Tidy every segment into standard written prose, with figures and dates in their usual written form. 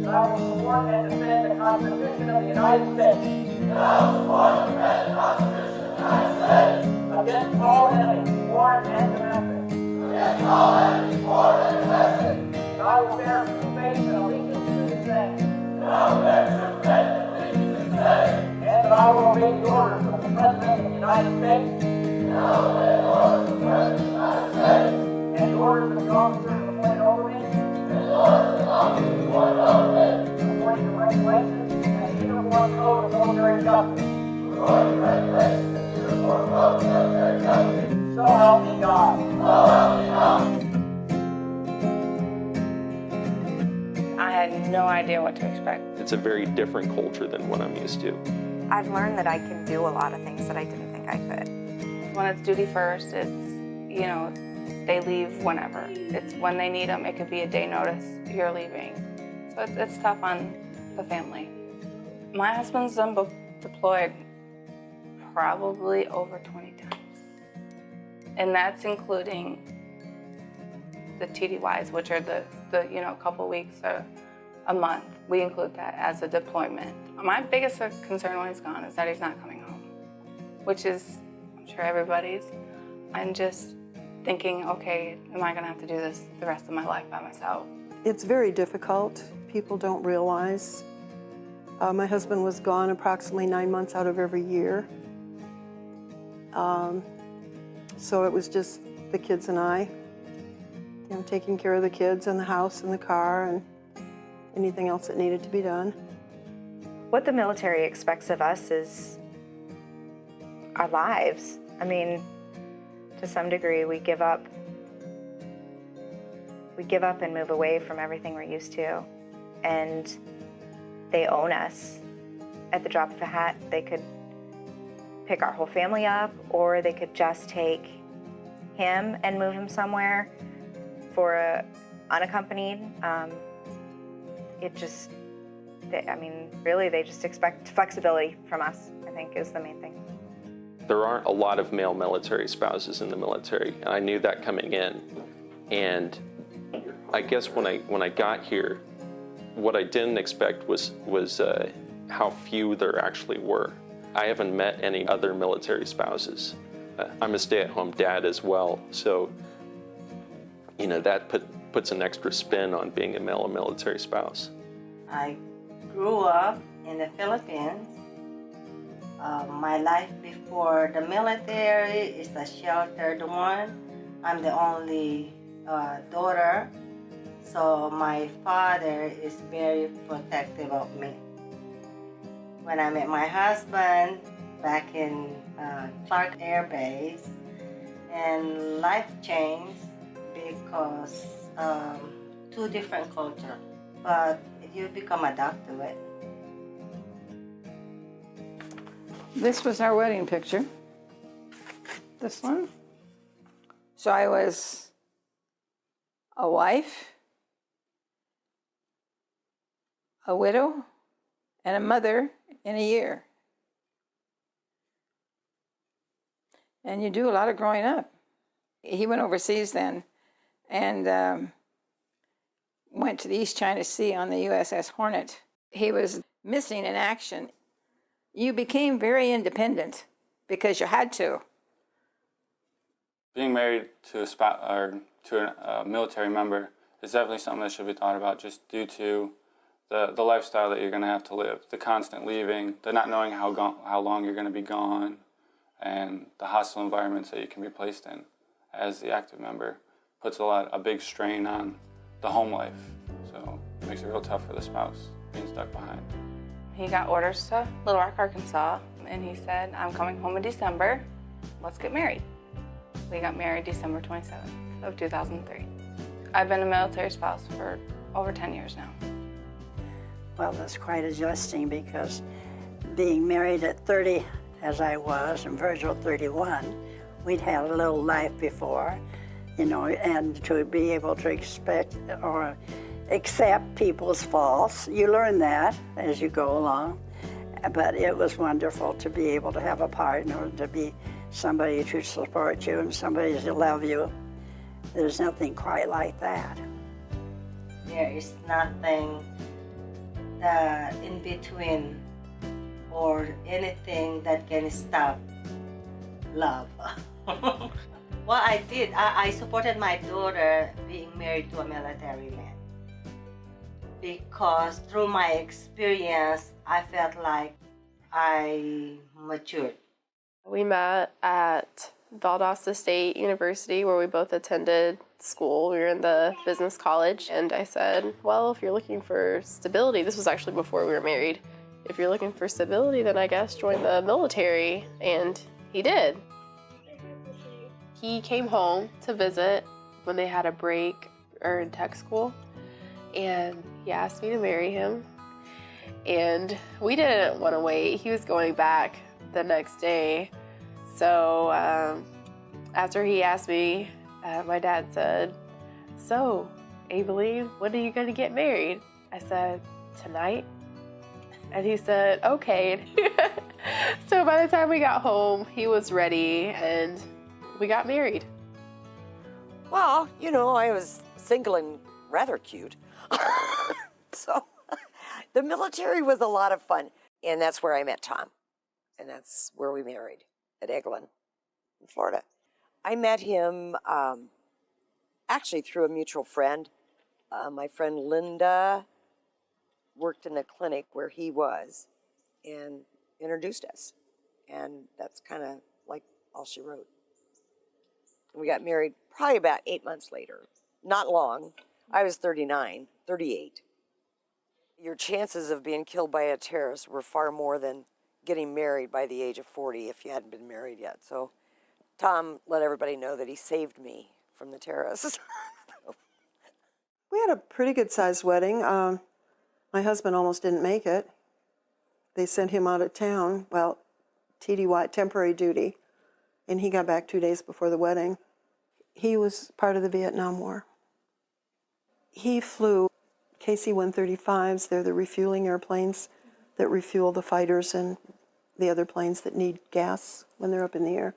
I will support and defend the Constitution of the United States. Against all enemies, foreign and domestic. And I will bear true faith and allegiance to the same. And that I will obey the orders of the President of the United States. And the orders of the officers appointed over me. According to regulations and the Uniform Code of Military Justice. So help me God. I had no idea what to expect. It's a very different culture than what I'm used to. I've learned that I can do a lot of things that I didn't think I could. When it's duty first, it's, they leave whenever. It's when they need them. It could be a day notice, you're leaving. So it's tough on the family. My husband's been deployed probably over 20 times. And that's including the TDYs, which are the couple weeks or a month. We include that as a deployment. My biggest concern when he's gone is that he's not coming home, which is, I'm sure everybody's. I'm just thinking, okay, am I gonna have to do this the rest of my life by myself? It's very difficult. People don't realize. My husband was gone approximately 9 months out of every year. So it was just the kids and I, taking care of the kids and the house and the car and anything else that needed to be done. What the military expects of us is our lives. I mean, to some degree, we give up and move away from everything we're used to. And they own us. At the drop of a hat, they could pick our whole family up, or they could just take him and move him somewhere for unaccompanied. Really, they just expect flexibility from us, I think, is the main thing. There aren't a lot of male military spouses in the military, and I knew that coming in. And I guess when I got here, what I didn't expect was how few there actually were. I haven't met any other military spouses. I'm a stay-at-home dad as well, so that puts an extra spin on being a male military spouse. I grew up in the Philippines. My life before the military is a sheltered one. I'm the only daughter, so my father is very protective of me. When I met my husband back in Clark Air Base, and life changed because two different cultures, but you become adapt to it. This was our wedding picture, this one. So I was a wife, a widow, and a mother in a year. And you do a lot of growing up. He went overseas then and went to the East China Sea on the USS Hornet. He was missing in action. You became very independent because you had to. Being married to a military member is definitely something that should be thought about, just due to the lifestyle that you're going to have to live, the constant leaving, the not knowing how long you're going to be gone, and the hostile environments that you can be placed in as the active member puts a big strain on the home life. So it makes it real tough for the spouse being stuck behind. He got orders to Little Rock, Arkansas, and he said, I'm coming home in December, let's get married. We got married December 27th of 2003. I've been a military spouse for over 10 years now. Well, that's quite adjusting, because being married at 30, as I was, and Virgil 31, we'd had a little life before, and to be able to expect or accept people's faults. You learn that as you go along, but it was wonderful to be able to have a partner, to be somebody to support you and somebody to love you. There's nothing quite like that. there is nothing that in between or anything that can stop love. What I did, I supported my daughter being married to a military man because through my experience, I felt like I matured. We met at Valdosta State University, where we both attended school. We were in the business college, and I said, well, if you're looking for stability, this was actually before we were married, if you're looking for stability, then I guess join the military, and he did. He came home to visit when they had a break or in tech school, and he asked me to marry him, and we didn't want to wait. He was going back the next day. So after he asked me, my dad said, so, Aibileen, when are you going to get married? I said, tonight. And he said, okay. So by the time we got home, he was ready and we got married. Well, you know, I was single and rather cute. So the military was a lot of fun. And that's where I met Tom. And that's where we married, at Eglin, in Florida. I met him actually through a mutual friend. My friend Linda worked in a clinic where he was and introduced us. And that's kind of like all she wrote. We got married probably about 8 months later. Not long. I was 38. Your chances of being killed by a terrorist were far more than getting married by the age of 40 if you hadn't been married yet. So Tom let everybody know that he saved me from the terrorists. We had a pretty good-sized wedding. My husband almost didn't make it. They sent him out of town, well, TDY, temporary duty, and he got back 2 days before the wedding. He was part of the Vietnam War. He flew KC-135s. They're the refueling airplanes that refuel the fighters and the other planes that need gas when they're up in the air.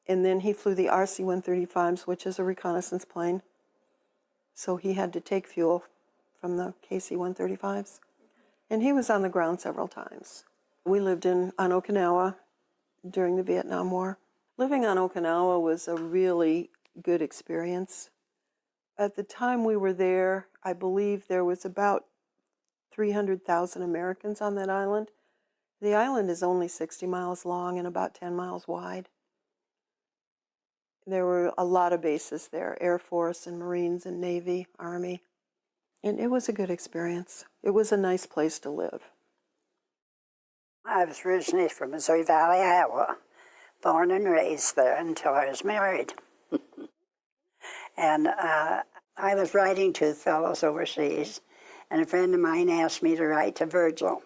And then he flew the RC-135s, which is a reconnaissance plane. So he had to take fuel from the KC-135s. And he was on the ground several times. We lived on Okinawa during the Vietnam War. Living on Okinawa was a really good experience. At the time we were there, I believe there was about 300,000 Americans on that island. The island is only 60 miles long and about 10 miles wide. There were a lot of bases there, Air Force and Marines and Navy, Army. And it was a good experience. It was a nice place to live. I was originally from Missouri Valley, Iowa, born and raised there until I was married. And I was writing to fellows overseas, and a friend of mine asked me to write to Virgil.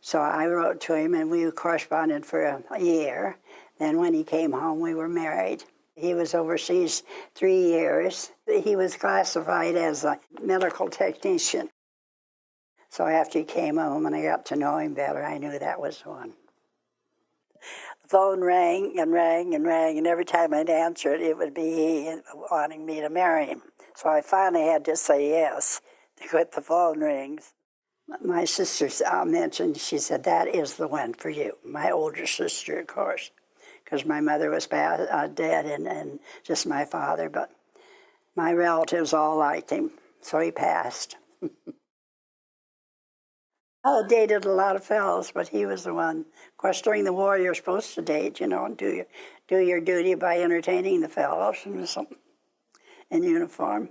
So I wrote to him, and we corresponded for a year. Then when he came home, we were married. He was overseas 3 years. He was classified as a medical technician. So after he came home and I got to know him better, I knew that was the one. The phone rang and rang and rang, and every time I'd answer it, it would be he wanting me to marry him. So I finally had to say yes to quit the phone rings. My sister mentioned, she said, that is the one for you. My older sister, of course, because my mother was dead and just my father, but my relatives all liked him, so he passed. I dated a lot of fellows, but he was the one. Of course, during the war, you're supposed to date, you know, and do your duty by entertaining the fellows in uniform.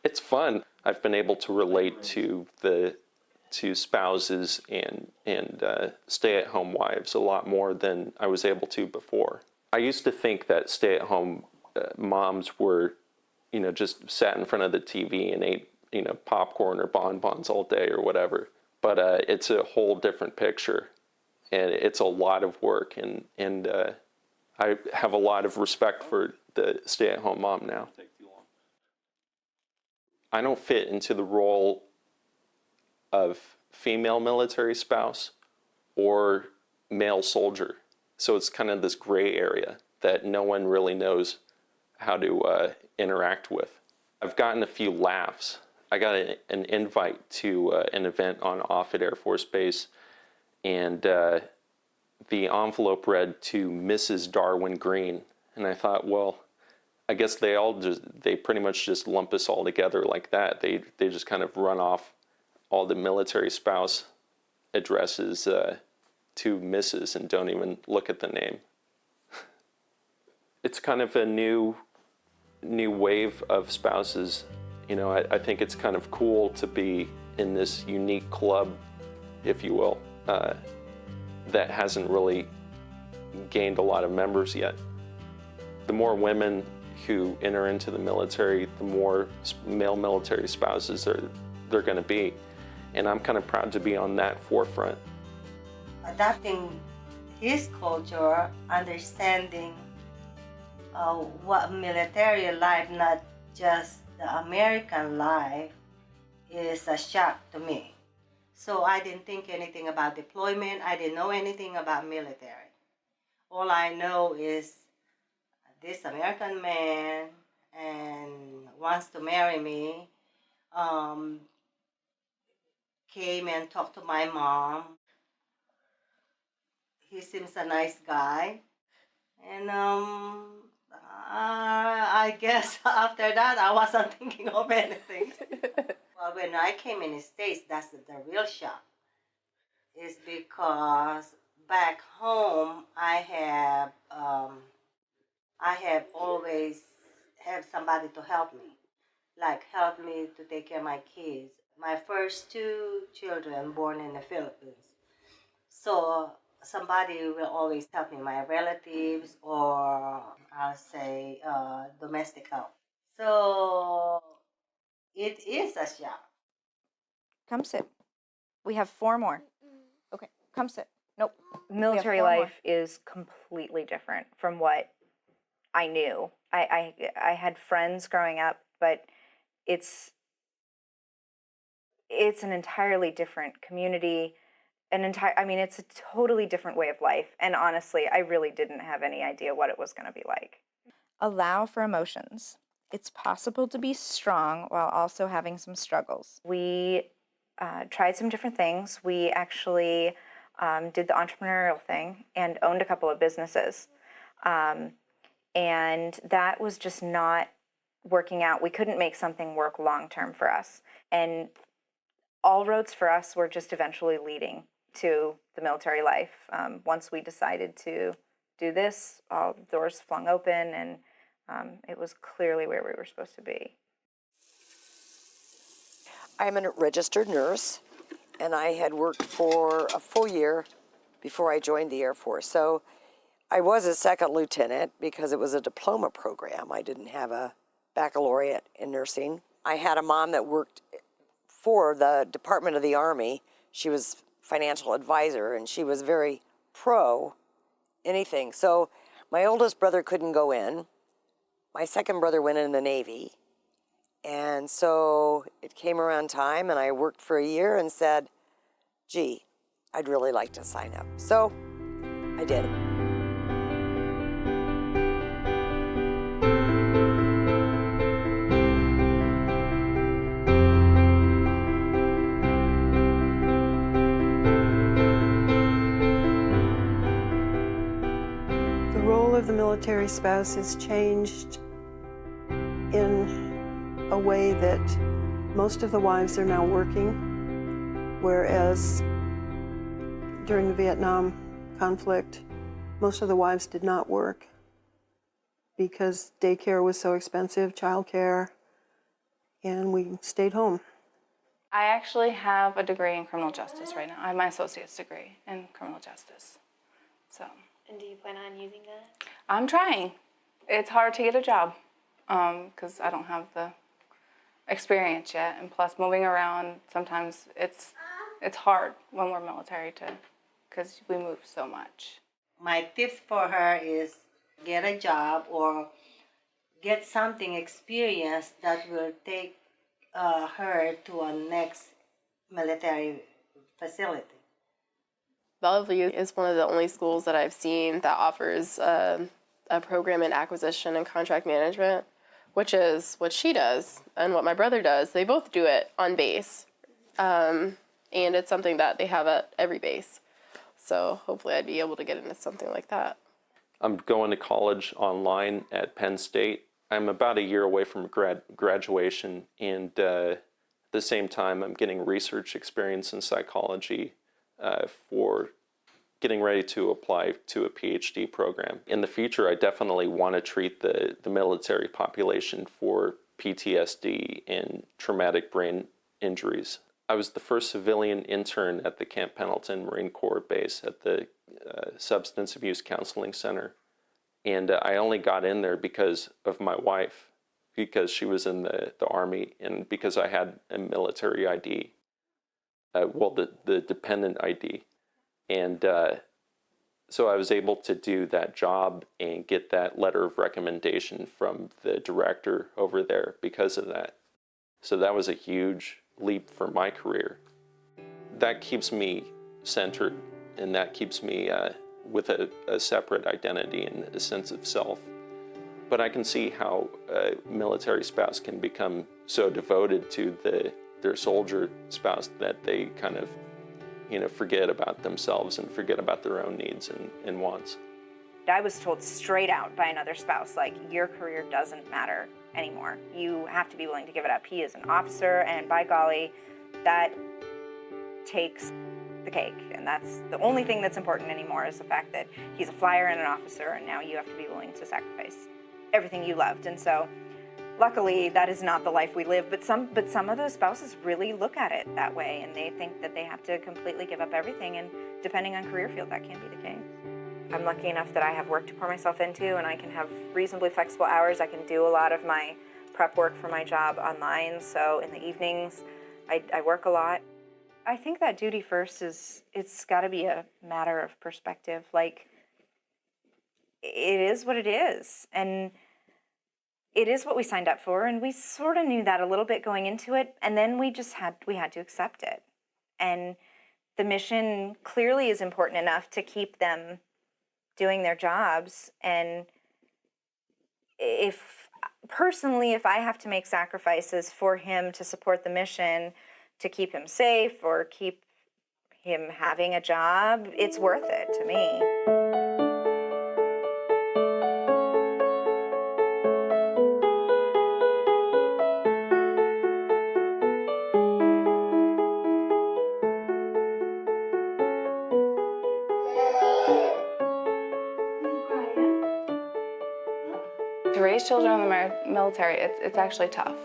It's fun. I've been able to relate to spouses and stay-at-home wives a lot more than I was able to before. I used to think that stay-at-home moms were, you know, just sat in front of the TV and ate, you know, popcorn or bonbons all day or whatever. But it's a whole different picture, and it's a lot of work, and I have a lot of respect for the stay-at-home mom now. I don't fit into the role of female military spouse or male soldier. So it's kind of this gray area that no one really knows how to interact with. I've gotten a few laughs. I got an invite to an event on Offutt Air Force Base, and the envelope read to Mrs. Darwin Green. And I thought, well, I guess they pretty much just lump us all together like that. They just kind of run off all the military spouse addresses to Mrs. and don't even look at the name. It's kind of a new wave of spouses. You know, I think it's kind of cool to be in this unique club, if you will, that hasn't really gained a lot of members yet. The more women who enter into the military, the more male military spouses they're going to be. And I'm kind of proud to be on that forefront. Adapting his culture, understanding what military life, not just the American life, is a shock to me. So I didn't think anything about deployment. I didn't know anything about military. All I know is this American man and wants to marry me, came and talked to my mom. He seems a nice guy. And I guess after that, I wasn't thinking of anything. Well, when I came in the States, that's the real shock. Is because back home, I have always had somebody to help me. Like help me to take care of my kids. My first 2 children born in the Philippines. So somebody will always help me, my relatives or I'll say domestic help. So it is a shock. Come sit. We have 4 more. Okay, come sit. Nope. Military 4 more. life is completely different from what I knew. I had friends growing up, but it's an entirely different community. It's a totally different way of life. And honestly, I really didn't have any idea what it was going to be like. Allow for emotions. It's possible to be strong while also having some struggles. We tried some different things. We actually did the entrepreneurial thing and owned a couple of businesses. And that was just not working out. We couldn't make something work long-term for us. And all roads for us were just eventually leading to the military life. Once we decided to do this, all doors flung open, and it was clearly where we were supposed to be. I'm a registered nurse, and I had worked for a full year before I joined the Air Force. So I was a second lieutenant because it was a diploma program. I didn't have a baccalaureate in nursing. I had a mom that worked for the Department of the Army. She was financial advisor, and she was very pro anything. So my oldest brother couldn't go in. My second brother went in the Navy. And so it came around time, and I worked for a year and said, gee, I'd really like to sign up. So I did. The role of the military spouse has changed in a way that most of the wives are now working, whereas during the Vietnam conflict, most of the wives did not work because daycare was so expensive, childcare, and we stayed home. I actually have a degree in criminal justice right now. I have my associate's degree in criminal justice. So. And do you plan on using that? I'm trying. It's hard to get a job because I don't have the experience yet, and plus moving around sometimes it's hard when we're military because we move so much. My tips for her is get a job or get something experience that will take her to a next military facility. Bellevue is one of the only schools that I've seen that offers a program in acquisition and contract management, which is what she does and what my brother does. They both do it on base. And it's something that they have at every base. So hopefully I'd be able to get into something like that. I'm going to college online at Penn State. I'm about a year away from graduation, and at the same time, I'm getting research experience in psychology for getting ready to apply to a PhD program. In the future, I definitely want to treat the military population for PTSD and traumatic brain injuries. I was the first civilian intern at the Camp Pendleton Marine Corps base at the Substance Abuse Counseling Center. And I only got in there because of my wife, because she was in the Army, and because I had a military ID, the dependent ID. And so I was able to do that job and get that letter of recommendation from the director over there because of that. So that was a huge leap for my career. That keeps me centered, and that keeps me with a separate identity and a sense of self. But I can see how a military spouse can become so devoted to their soldier spouse that they kind of, forget about themselves and forget about their own needs and wants. I was told straight out by another spouse, like, your career doesn't matter anymore. You have to be willing to give it up. He is an officer, and by golly, that takes the cake. And that's the only thing that's important anymore, is the fact that he's a flyer and an officer, and now you have to be willing to sacrifice everything you loved. And so luckily that is not the life we live, but some of those spouses really look at it that way, and they think that they have to completely give up everything, and depending on career field, that can be the case. I'm lucky enough that I have work to pour myself into, and I can have reasonably flexible hours. I can do a lot of my prep work for my job online, so in the evenings I work a lot. I think that duty first it's got to be a matter of perspective. Like, it is what it is, and it is what we signed up for, and we sort of knew that a little bit going into it, and then we had to accept it. And the mission clearly is important enough to keep them doing their jobs. And if I have to make sacrifices for him to support the mission, to keep him safe or keep him having a job, it's worth it to me. To raise children in the military, it's actually tough.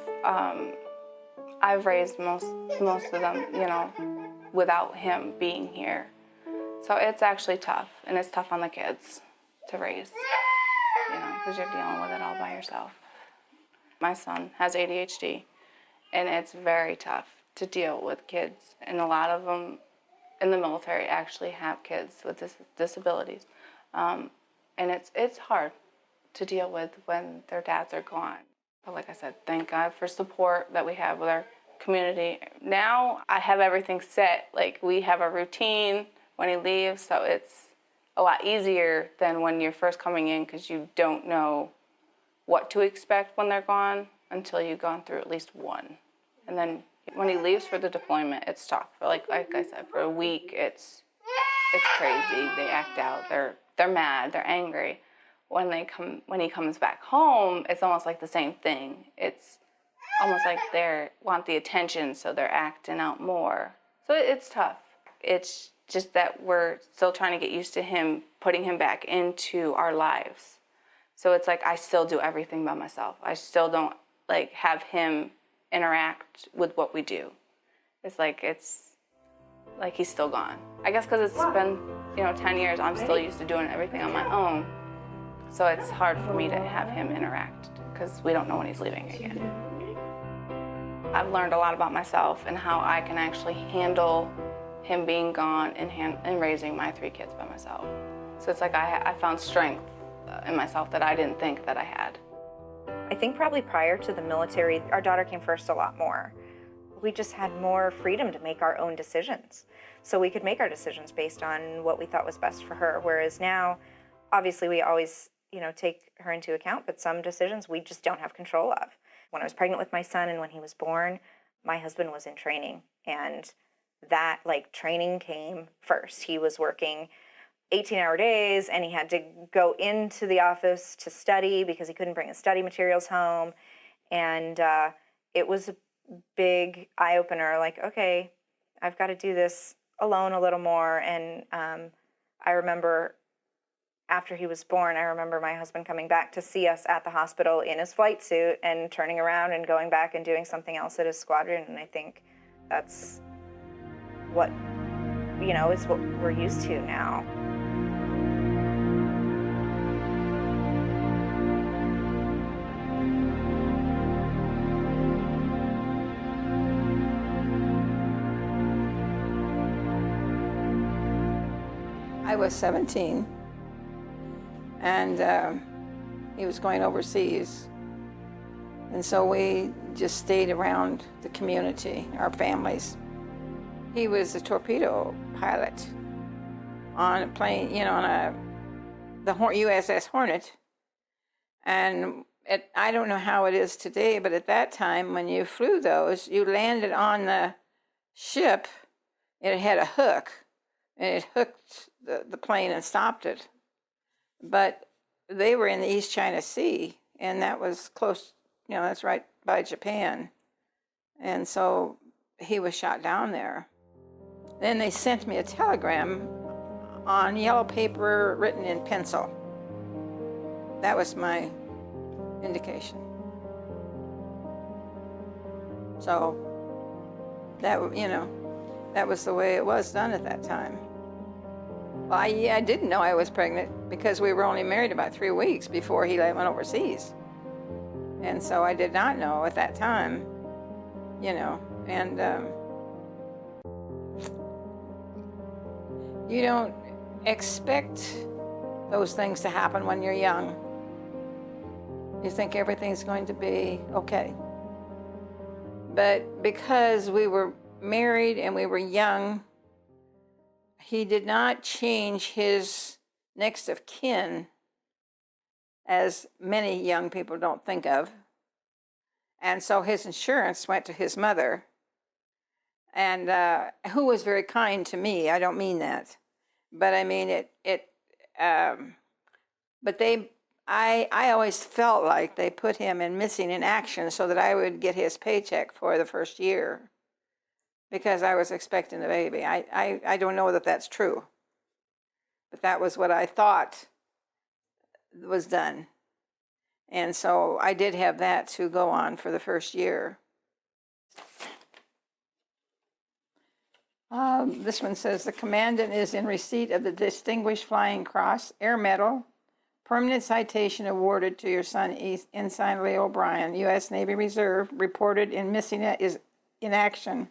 I've raised most of them, without him being here. So it's actually tough, and it's tough on the kids to raise, because you're dealing with it all by yourself. My son has ADHD, and it's very tough to deal with kids, and a lot of them in the military actually have kids with disabilities, and it's hard to deal with when their dads are gone. But like I said, thank God for support that we have with our community. Now I have everything set. Like, we have a routine when he leaves, so it's a lot easier than when you're first coming in, because you don't know what to expect when they're gone until you've gone through at least one. And then when he leaves for the deployment, it's tough. Like I said, for a week, it's crazy. They act out. They're mad. They're angry. When he comes back home, it's almost like the same thing. It's almost like they want the attention, so they're acting out more. So it's tough. It's just that we're still trying to get used to him, putting him back into our lives. So it's like I still do everything by myself. I still don't have him interact with what we do. It's like he's still gone. I guess because it's been 10 years, I'm still used to doing everything on my own. So it's hard for me to have him interact because we don't know when he's leaving again. I've learned a lot about myself and how I can actually handle him being gone and raising my 3 kids by myself. So it's like I found strength in myself that I didn't think that I had. I think probably prior to the military, our daughter came first a lot more. We just had more freedom to make our own decisions. So we could make our decisions based on what we thought was best for her. Whereas now, obviously we always take her into account, but some decisions we just don't have control of. When I was pregnant with my son and when he was born, my husband was in training, and that training came first. He was working 18-hour days, and he had to go into the office to study because he couldn't bring his study materials home. And it was a big eye-opener, okay, I've got to do this alone a little more. And I remember after he was born, I remember my husband coming back to see us at the hospital in his flight suit and turning around and going back and doing something else at his squadron. And I think that's what, is what we're used to now. I was 17, and he was going overseas. And so we just stayed around the community, our families. He was a torpedo pilot on a plane, the USS Hornet. And I don't know how it is today, but at that time when you flew those, you landed on the ship, it had a hook, and it hooked the plane and stopped it. But they were in the East China Sea, and that was close, that's right by Japan. And so he was shot down there. Then they sent me a telegram on yellow paper written in pencil. That was my indication. So that, that was the way it was done at that time. Well, I didn't know I was pregnant because we were only married about 3 weeks before he went overseas. And so I did not know at that time, and you don't expect those things to happen when you're young. You think everything's going to be okay. But because we were married and we were young, he did not change his next of kin, as many young people don't think of. And so his insurance went to his mother, and who was very kind to me. I don't mean that, but I mean but I always felt like they put him in missing in action so that I would get his paycheck for the first year, because I was expecting the baby. I don't know that that's true, but that was what I thought was done. And so I did have that to go on for the first year. This one says, the commandant is in receipt of the Distinguished Flying Cross, Air Medal, permanent citation awarded to your son, Ensign Leo O'Brien, U.S. Navy Reserve, reported in missing in action.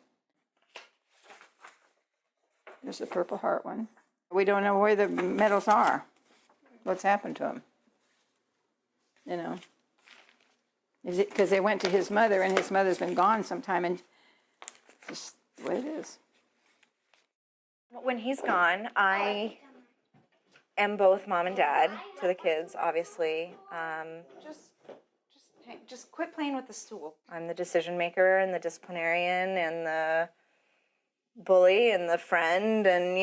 There's the Purple Heart one. We don't know where the medals are. What's happened to them? Is it because they went to his mother and his mother's been gone sometime, and just the way it is. When he's gone, I am both mom and dad to the kids, obviously. Just quit playing with the stool. I'm the decision maker and the disciplinarian and the bully and the friend, and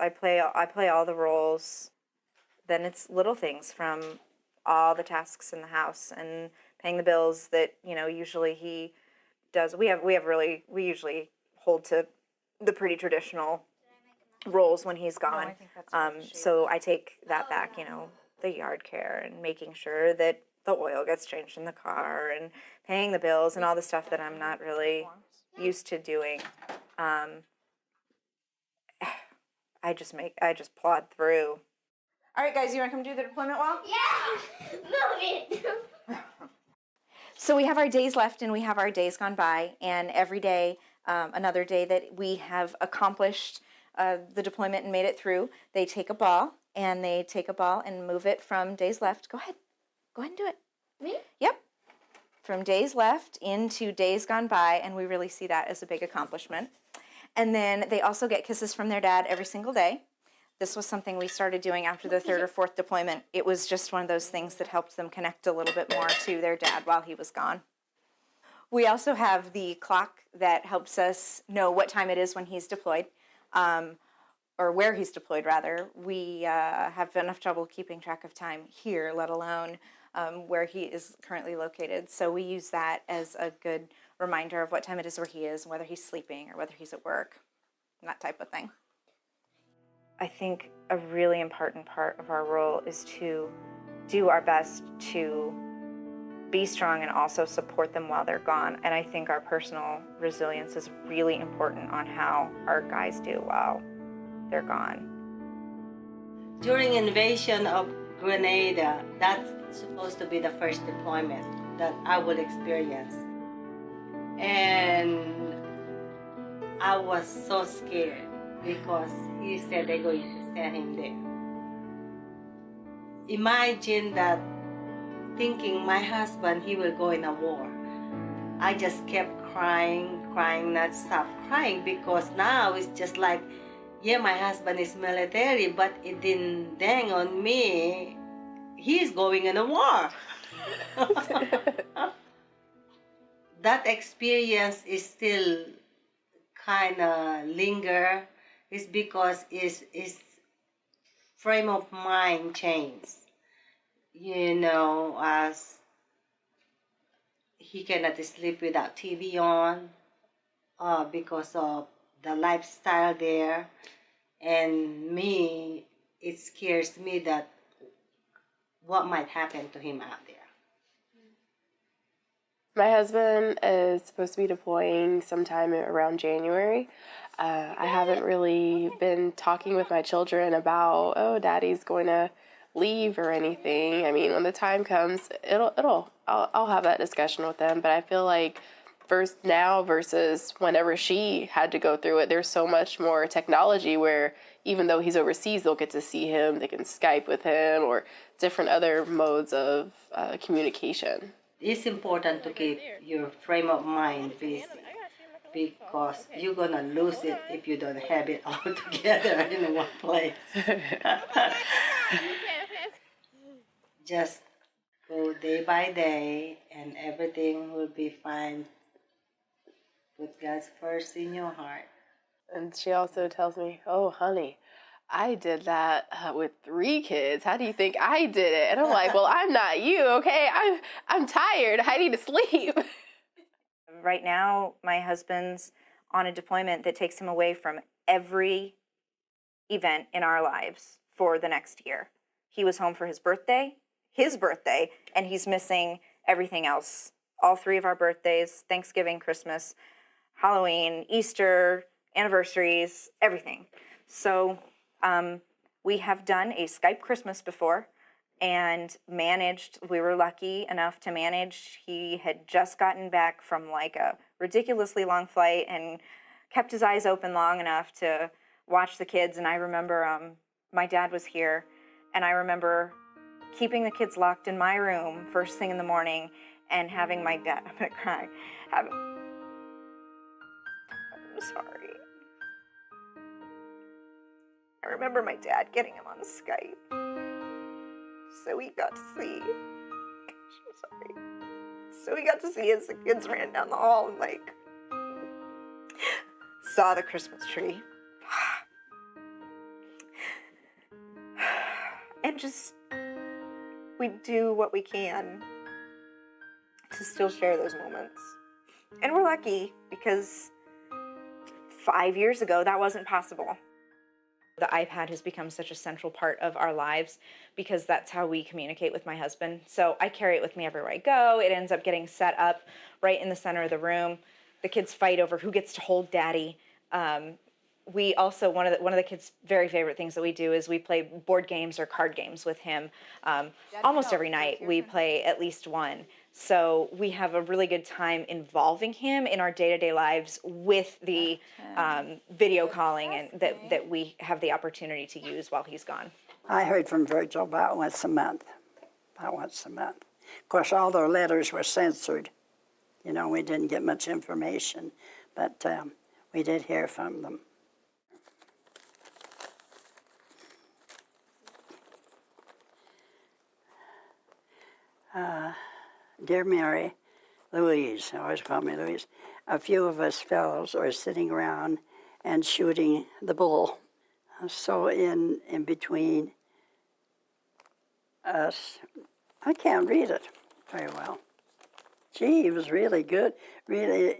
I play all the roles. Then it's little things from all the tasks in the house and paying the bills that usually he does. We usually hold to the pretty traditional roles when he's gone. I think that's so I take that back. The yard care and making sure that the oil gets changed in the car and paying the bills and all the stuff that I'm not really used to doing. I just plod through. All right, guys, you want to come do the deployment wall? Yeah! Move it! So we have our days left and we have our days gone by, and every day, another day that we have accomplished the deployment and made it through, they take a ball and move it from days left. Go ahead and do it. Me? Yep. From days left into days gone by, and we really see that as a big accomplishment. And then they also get kisses from their dad every single day. This was something we started doing after the third or fourth deployment. It was just one of those things that helped them connect a little bit more to their dad while he was gone. We also have the clock that helps us know what time it is when he's deployed, or where he's deployed, rather. We have enough trouble keeping track of time here, let alone where he is currently located. So we use that as a good reminder of what time it is where he is, and whether he's sleeping or whether he's at work, and that type of thing. I think a really important part of our role is to do our best to be strong and also support them while they're gone. And I think our personal resilience is really important on how our guys do while they're gone. During invasion of Grenada, that's supposed to be the first deployment that I would experience. And I was so scared because he said they're going to send him there. Imagine that, thinking my husband, he will go in a war. I just kept crying, not stop crying, because now it's just like, yeah, my husband is military, but it didn't dang on me. He's going in a war. That experience is still kind of linger. It's because it's frame of mind changed. You know, as he cannot sleep without TV on because of the lifestyle there. And me, it scares me that what might happen to him out there. My husband is supposed to be deploying sometime around January. I haven't really been talking with my children about, oh, Daddy's going to leave or anything. I mean, when the time comes, I'll have that discussion with them. But I feel like first now versus whenever she had to go through it, there's so much more technology where even though he's overseas, they'll get to see him. They can Skype with him or different other modes of communication. It's important to keep your frame of mind busy, because you're going to lose it if you don't have it all together in one place. Just go day by day and everything will be fine. Put God first in your heart. And she also tells me, oh, honey, I did that with 3 kids. How do you think I did it? And I'm like, well, I'm not you, okay? I'm tired. I need to sleep. Right now, my husband's on a deployment that takes him away from every event in our lives for the next year. He was home for his birthday, and he's missing everything else. All 3 of our birthdays, Thanksgiving, Christmas, Halloween, Easter, anniversaries, everything. So we have done a Skype Christmas before and managed, we were lucky enough to manage. He had just gotten back from like a ridiculously long flight and kept his eyes open long enough to watch the kids. And I remember my dad was here, and I remember keeping the kids locked in my room first thing in the morning and having my dad, I'm gonna cry, I'm sorry. I remember my dad getting him on Skype, so we got to see, so we got to see as the kids ran down the hall and like, saw the Christmas tree. And just, we do what we can to still share those moments. And we're lucky because 5 years ago, that wasn't possible. The iPad has become such a central part of our lives because that's how we communicate with my husband. So I carry it with me everywhere I go. It ends up getting set up right in the center of the room. The kids fight over who gets to hold Daddy. We also, one of the kids' very favorite things that we do is we play board games or card games with him. Almost every night we play at least one. So we have a really good time involving him in our day-to-day lives with the video calling and that we have the opportunity to use while he's gone. I heard from Virgil about once a month. Of course, all their letters were censored. You know, we didn't get much information, but we did hear from them. Dear Mary, Louise, always call me Louise, a few of us fellows are sitting around and shooting the bull. So in between us, I can't read it very well. Gee, he was really good. Really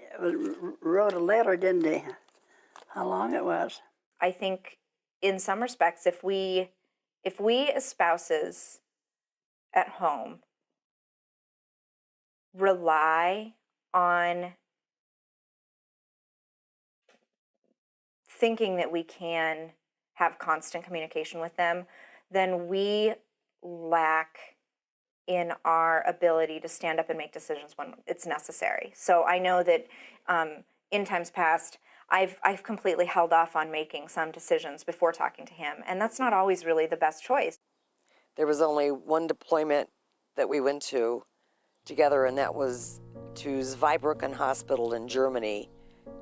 wrote a letter, didn't he? How long it was. I think in some respects, if we as spouses at home rely on thinking that we can have constant communication with them, then we lack in our ability to stand up and make decisions when it's necessary. So I know that in times past, I've completely held off on making some decisions before talking to him, and that's not always really the best choice. There was only one deployment that we went to together, and that was to Zweibrücken Hospital in Germany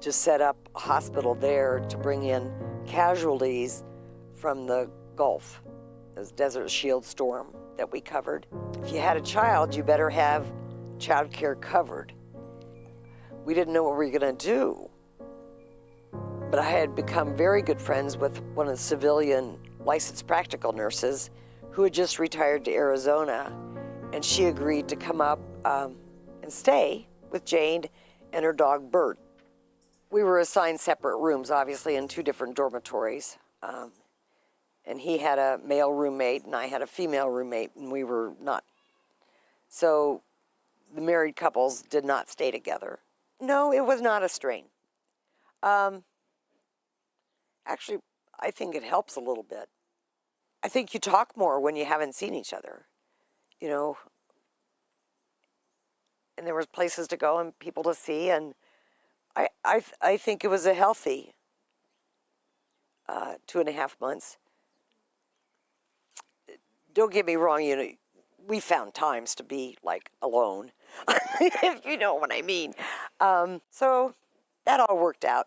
to set up a hospital there to bring in casualties from the Gulf, this Desert Shield storm that we covered. If you had a child, you better have child care covered. We didn't know what we were going to do, but I had become very good friends with one of the civilian licensed practical nurses who had just retired to Arizona, and she agreed to come up and stay with Jane and her dog Bert. We were assigned separate rooms, obviously, in 2 different dormitories. And he had a male roommate and I had a female roommate, and we were not. So the married couples did not stay together. No, it was not a strain. Actually, I think it helps a little bit. I think you talk more when you haven't seen each other, you know. And there was places to go and people to see, and I think it was a healthy 2.5 months. Don't get me wrong, you know, we found times to be like alone, if you know what I mean. So that all worked out.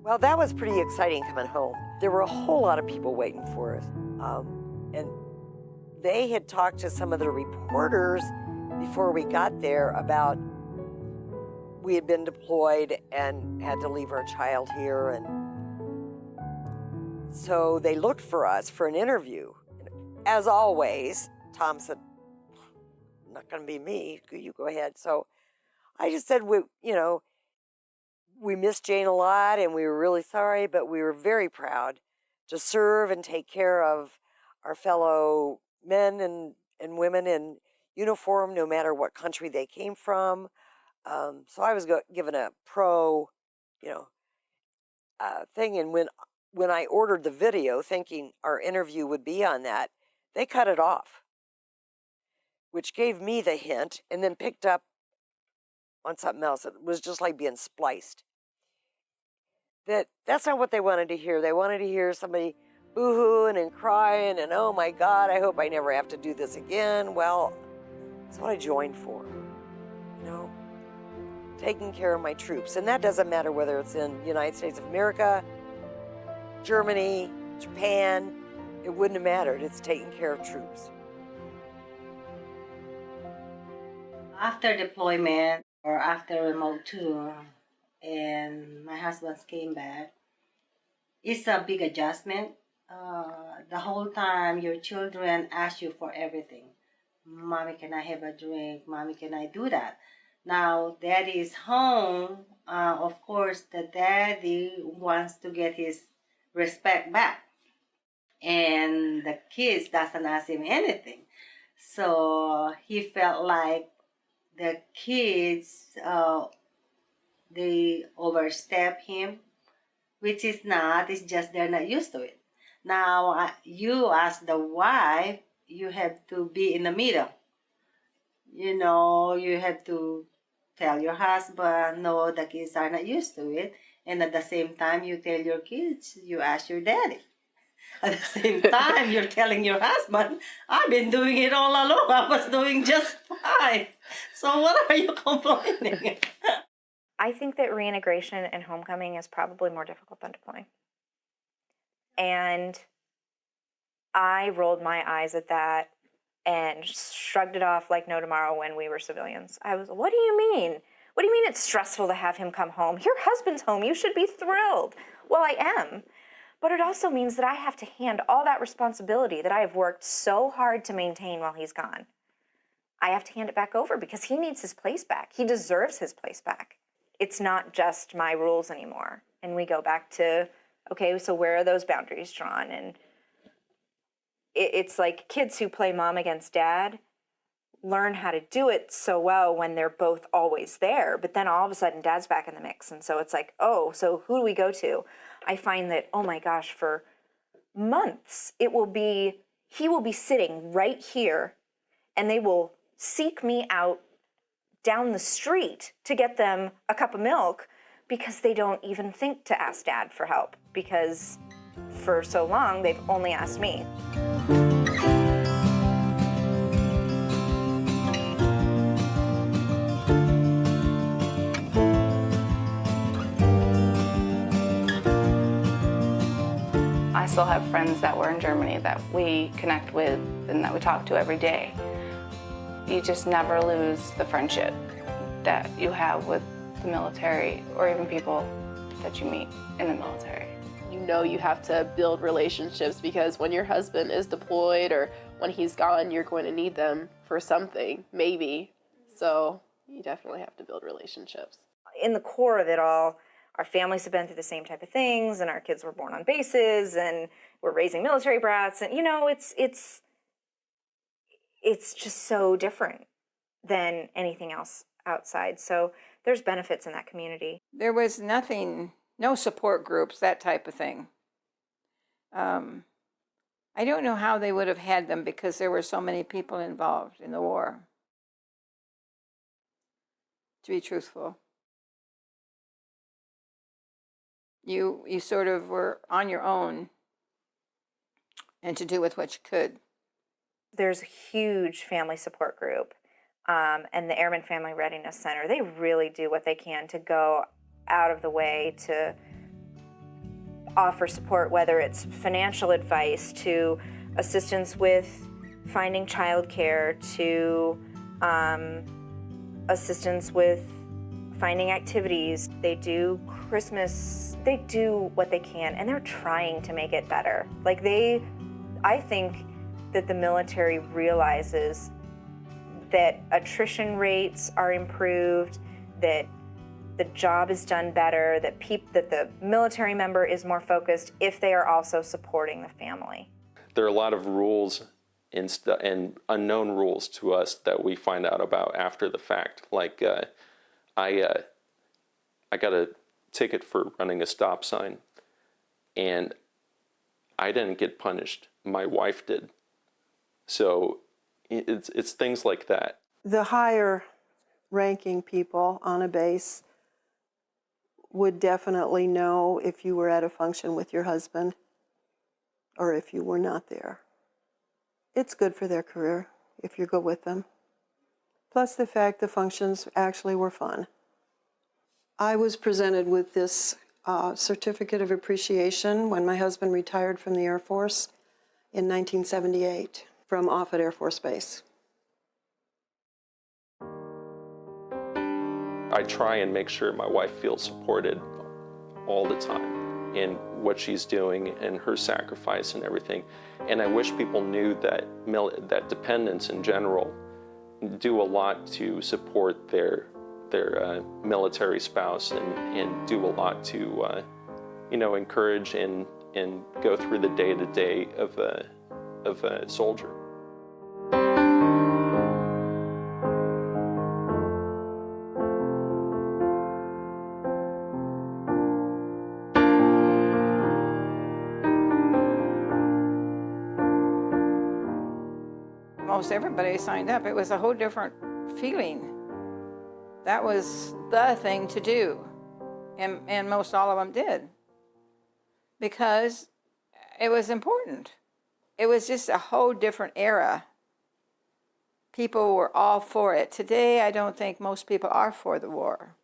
Well, that was pretty exciting coming home. There were a whole lot of people waiting for us. And they had talked to some of the reporters before we got there about we had been deployed and had to leave our child here. And so they looked for us for an interview. As always, Tom said, not going to be me, you go ahead. So I just said, we missed Jane a lot and we were really sorry, but we were very proud to serve and take care of our fellow men and women in uniform, no matter what country they came from. So I was given a pro, thing. And when I ordered the video, thinking our interview would be on that, they cut it off, which gave me the hint, and then picked up on something else. It was just like being spliced. That's not what they wanted to hear. They wanted to hear somebody boo-hooing and crying and, oh my God, I hope I never have to do this again. Well, that's what I joined for, taking care of my troops. And that doesn't matter whether it's in the United States of America, Germany, Japan, it wouldn't have mattered. It's taking care of troops. After deployment or after remote tour, and my husband came back, it's a big adjustment. The whole time your children ask you for everything. Mommy, can I have a drink? Mommy, can I do that? Now daddy's home. Of course, the daddy wants to get his respect back, and the kids doesn't ask him anything. So he felt like the kids, they overstep him, which is not. It's just they're not used to it. Now, you as the wife, you have to be in the middle. You have to tell your husband, no, the kids are not used to it. And at the same time, you tell your kids, you ask your daddy. At the same time, you're telling your husband, I've been doing it all along. I was doing just fine. So what are you complaining? I think that reintegration and homecoming is probably more difficult than deploying. And I rolled my eyes at that and shrugged it off like no tomorrow when we were civilians. I was, what do you mean? What do you mean it's stressful to have him come home? Your husband's home. You should be thrilled. Well, I am. But it also means that I have to hand all that responsibility that I have worked so hard to maintain while he's gone. I have to hand it back over because he needs his place back. He deserves his place back. It's not just my rules anymore. And we go back to, okay, so where are those boundaries drawn? And it's like kids who play mom against dad learn how to do it so well when they're both always there. But then all of a sudden, dad's back in the mix. And so it's like, oh, so who do we go to? I find that, oh my gosh, for months, he will be sitting right here and they will seek me out down the street to get them a cup of milk because they don't even think to ask dad for help because for so long they've only asked me. I still have friends that were in Germany that we connect with and that we talk to every day. You just never lose the friendship that you have with the military or even people that you meet in the military. You know you have to build relationships because when your husband is deployed or when he's gone, you're going to need them for something, maybe. So you definitely have to build relationships. In the core of it all, our families have been through the same type of things, and our kids were born on bases, and we're raising military brats, and it's just so different than anything else outside. So there's benefits in that community. There was nothing, no support groups, that type of thing. I don't know how they would have had them because there were so many people involved in the war, to be truthful. You sort of were on your own and to do with what you could. There's a huge family support group, and the Airman Family Readiness Center, they really do what they can to go out of the way to offer support, whether it's financial advice, to assistance with finding childcare, to assistance with finding activities. They do Christmas, they do what they can, and they're trying to make it better. I think that the military realizes that attrition rates are improved, that the job is done better, that the military member is more focused if they are also supporting the family. There are a lot of rules and unknown rules to us that we find out about after the fact. Like I got a ticket for running a stop sign, and I didn't get punished. My wife did. So it's things like that. The higher ranking people on a base would definitely know if you were at a function with your husband or if you were not there. It's good for their career if you go with them. Plus the fact the functions actually were fun. I was presented with this certificate of appreciation when my husband retired from the Air Force in 1978 from Offutt Air Force Base. I try and make sure my wife feels supported all the time in what she's doing and her sacrifice and everything. And I wish people knew that that dependents in general do a lot to support their military spouse and do a lot to encourage and go through the day-to-day of a soldier. Most everybody signed up. It was a whole different feeling. That was the thing to do, and most all of them did, because it was important. It was just a whole different era people were all for it. Today, I don't think most people are for the war.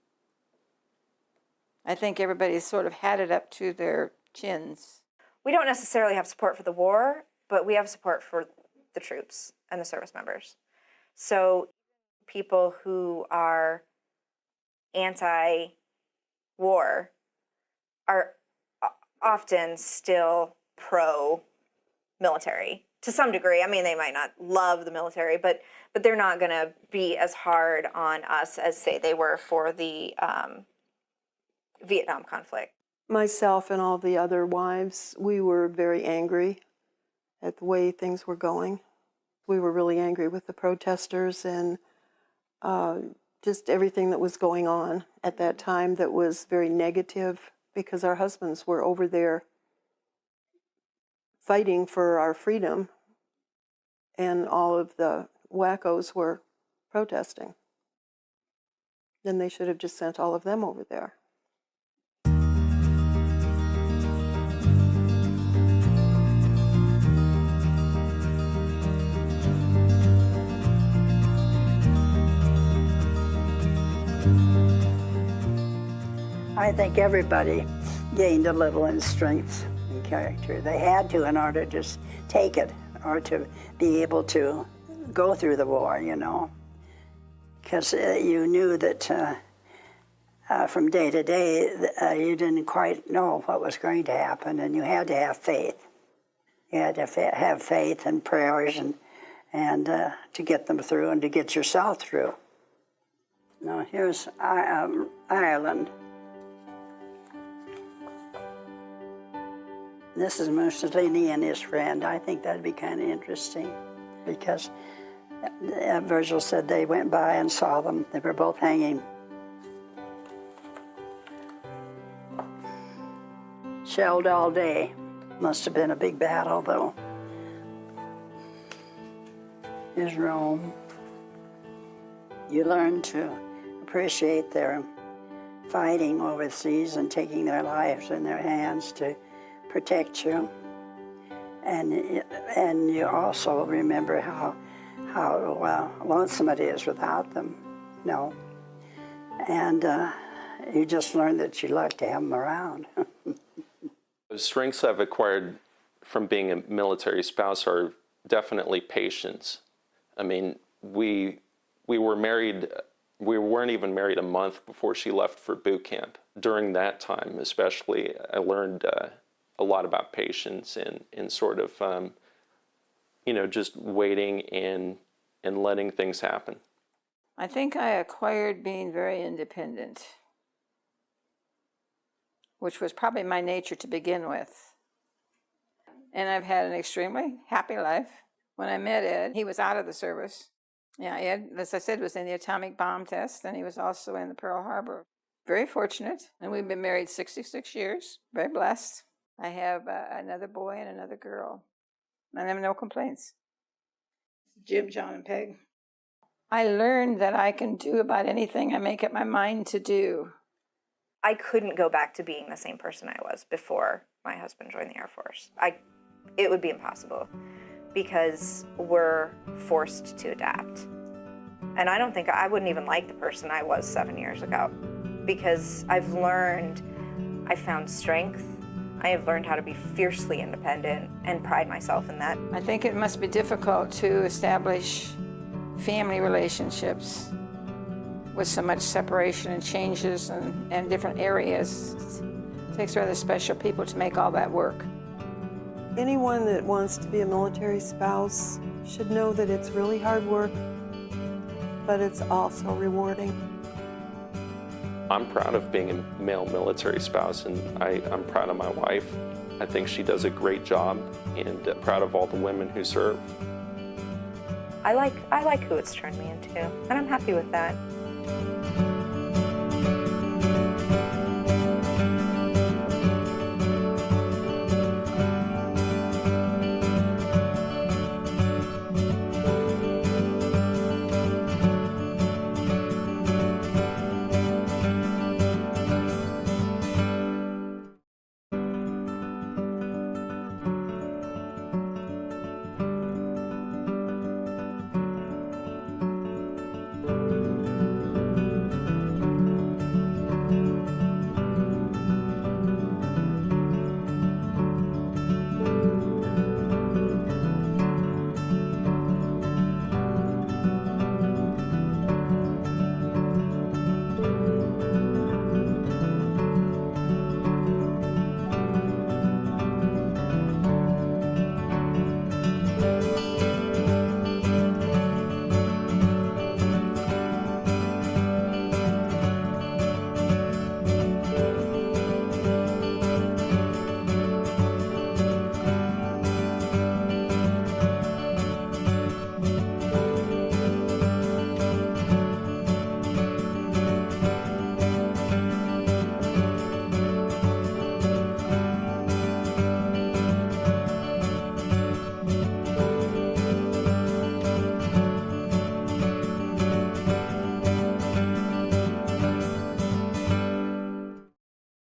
I think everybody's sort of had it up to their chins. We don't necessarily have support for the war, but we have support for the troops and the service members. So people who are anti-war are often still pro-military to some degree. I mean, they might not love the military, but they're not going to be as hard on us as, say, they were for the Vietnam conflict. Myself and all the other wives, we were very angry at the way things were going. We were really angry with the protesters and just everything that was going on at that time that was very negative, because our husbands were over there fighting for our freedom, and all of the wackos were protesting. Then they should have just sent all of them over there. I think everybody gained a little in strength and character. They had to in order to just take it, or to be able to go through the war, you know. Because you knew that from day to day, you didn't quite know what was going to happen, and you had to have faith. You had to have faith and prayers and to get them through and to get yourself through. Now here's Ireland. This is Mussolini and his friend. I think that'd be kind of interesting, because Virgil said they went by and saw them. They were both hanging. Shelled all day. Must have been a big battle, though. Here's Rome. You learn to appreciate their fighting overseas and taking their lives in their hands to protect you, and you also remember how lonesome it is without them, you know, and you just learn that you're lucky to have them around. The strengths I've acquired from being a military spouse are definitely patience. I mean, we were married. We weren't even married a month before she left for boot camp. During that time, especially, I learned a lot about patience and sort of, just waiting and letting things happen. I think I acquired being very independent, which was probably my nature to begin with. And I've had an extremely happy life. When I met Ed, he was out of the service. Yeah, Ed, as I said, was in the atomic bomb test, and he was also in the Pearl Harbor. Very fortunate, and we've been married 66 years, very blessed. I have another boy and another girl, and I have no complaints. Jim, John, and Peg. I learned that I can do about anything I make up my mind to do. I couldn't go back to being the same person I was before my husband joined the Air Force. It would be impossible, because we're forced to adapt. And I wouldn't even like the person I was 7 years ago, because I've found strength. I have learned how to be fiercely independent and pride myself in that. I think it must be difficult to establish family relationships with so much separation and changes and different areas. It takes rather special people to make all that work. Anyone that wants to be a military spouse should know that it's really hard work, but it's also rewarding. I'm proud of being a male military spouse, and I'm proud of my wife. I think she does a great job, and proud of all the women who serve. I like who it's turned me into, and I'm happy with that.